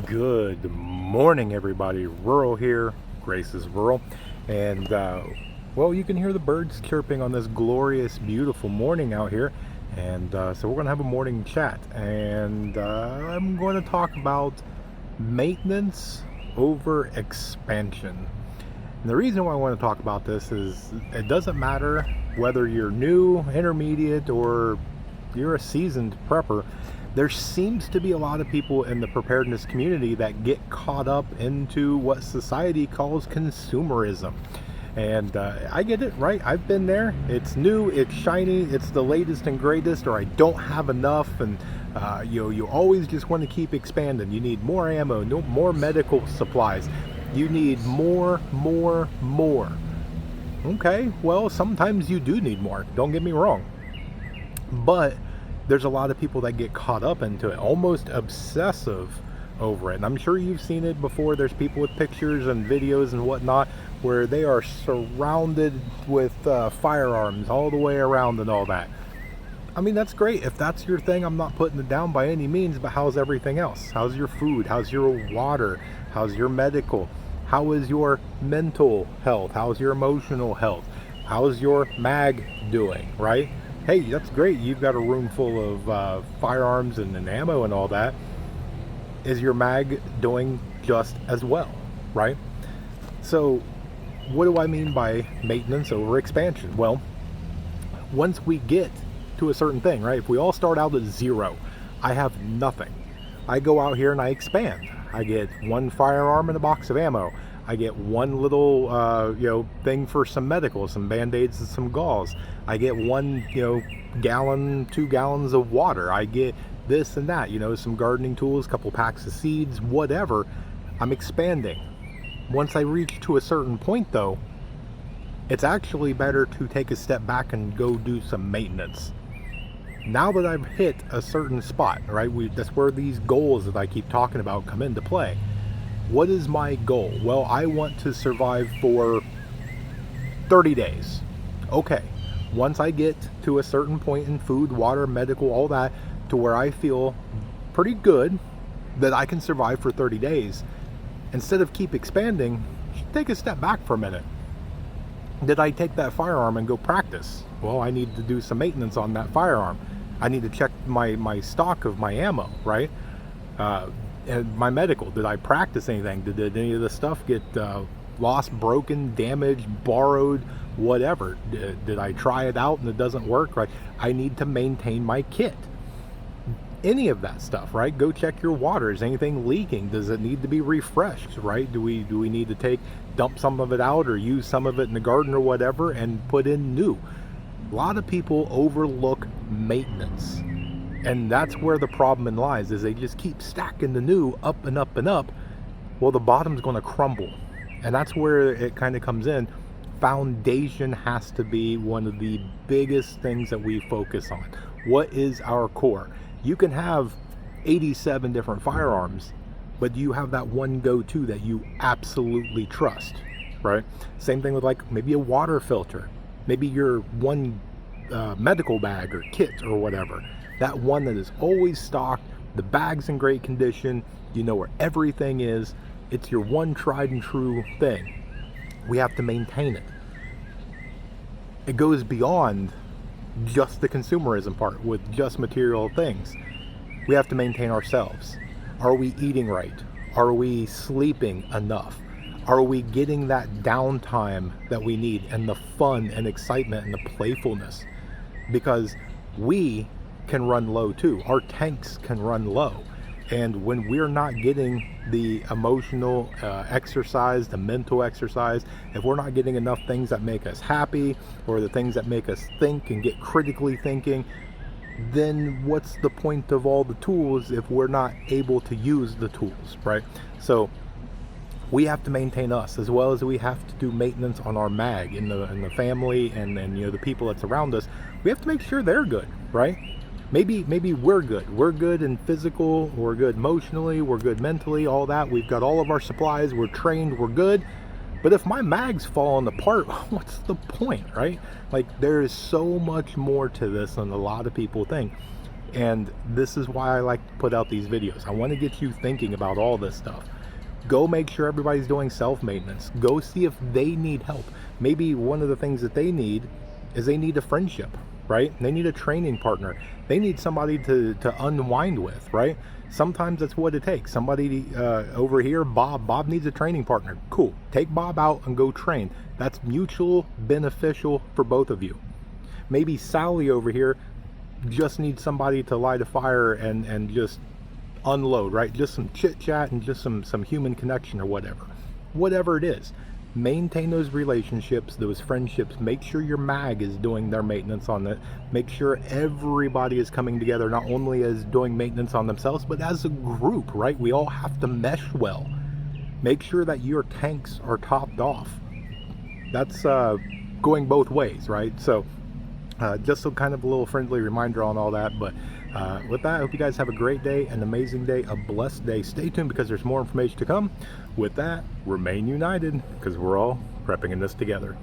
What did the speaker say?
Good morning, everybody. Rural here. Grace is rural. And, well, you can hear the birds chirping on this glorious, beautiful morning out here. And so we're going to have a morning chat. And I'm going to talk about maintenance over expansion. And the reason why I want to talk about this is it doesn't matter whether you're new, intermediate, or you're a seasoned prepper. There seems to be a lot of people in the preparedness community that get caught up into what society calls consumerism. And I get it, right? I've been there. It's new, it's shiny, it's the latest and greatest, or I don't have enough. And you always just want to keep expanding. You need more ammo, more medical supplies. You need more. Okay, well, sometimes you do need more. Don't get me wrong. But there's a lot of people that get caught up into it, almost obsessive over it. And I'm sure you've seen it before. There's people with pictures and videos and whatnot where they are surrounded with firearms all the way around and all that. I mean, that's great. If that's your thing, I'm not putting it down by any means, but how's everything else? How's your food? How's your water? How's your medical? How is your mental health? How's your emotional health? How's your mag doing, right? Hey, that's great. You've got a room full of firearms and ammo and all that. Is your mag doing just as well, right? So what do I mean by maintenance over expansion? Well, once we get to a certain thing, right? If we all start out at zero, I have nothing. I go out here and I expand. I get one firearm and a box of ammo. I get one little, thing for some medical, some Band-Aids and some gauze. I get one, gallon, 2 gallons of water. I get this and that, some gardening tools, a couple packs of seeds, whatever. I'm expanding. Once I reach to a certain point, though, it's actually better to take a step back and go do some maintenance. Now that I've hit a certain spot, right? That's where these goals that I keep talking about come into play. What is my goal? Well, I want to survive for 30 days. Okay, once I get to a certain point in food, water, medical, all that, to where I feel pretty good that I can survive for 30 days, instead of keep expanding, take a step back for a minute. Did I take that firearm and go practice? Well, I need to do some maintenance on that firearm. I need to check my stock of my ammo, right? And my medical, did I practice anything? Did any of the stuff get lost, broken, damaged, borrowed, whatever? Did I try it out and it doesn't work, right? I need to maintain my kit. Any of that stuff, right? Go check your water. Is anything leaking? Does it need to be refreshed, right? Do we need to dump some of it out or use some of it in the garden or whatever and put in new? A lot of people overlook maintenance. And that's where the problem lies, is they just keep stacking the new up and up and up. Well, the bottom's going to crumble. And that's where it kind of comes in. Foundation has to be one of the biggest things that we focus on. What is our core? You can have 87 different firearms, but do you have that one go-to that you absolutely trust, right? Same thing with like maybe a water filter, maybe your one medical bag or kit or whatever. That one that is always stocked, the bag's in great condition, you know where everything is. It's your one tried and true thing. We have to maintain it. It goes beyond just the consumerism part with just material things. We have to maintain ourselves. Are we eating right? Are we sleeping enough? Are we getting that downtime that we need and the fun and excitement and the playfulness? Because we can run low too. Our tanks can run low. And when we're not getting the emotional exercise, the mental exercise, if we're not getting enough things that make us happy or the things that make us think and get critically thinking, then what's the point of all the tools if we're not able to use the tools, right? So we have to maintain us as well as we have to do maintenance on our mag in the family and the people that's around us. We have to make sure they're good, right? Maybe we're good. We're good in physical, we're good emotionally, we're good mentally, all that. We've got all of our supplies, we're trained, we're good. But if my mag's falling apart, what's the point, right? Like, there is so much more to this than a lot of people think. And this is why I like to put out these videos. I want to get you thinking about all this stuff. Go make sure everybody's doing self-maintenance. Go see if they need help. Maybe one of the things that they need is they need a friendship, right? They need a training partner. They need somebody to unwind with, right? Sometimes that's what it takes. Somebody over here, Bob needs a training partner. Cool. Take Bob out and go train. That's mutual beneficial for both of you. Maybe Sally over here just needs somebody to light a fire and just unload, right? Just some chit chat and just some human connection or whatever it is. Maintain those relationships, those friendships. Make sure your mag is doing their maintenance on it. Make sure everybody is coming together, not only as doing maintenance on themselves, but as a group, right? We all have to mesh well. Make sure that your tanks are topped off. That's going both ways, right? So just a kind of a little friendly reminder on all that. But with that, I hope you guys have a great day, an amazing day, a blessed day. Stay tuned because there's more information to come. With that, remain united because we're all prepping in this together.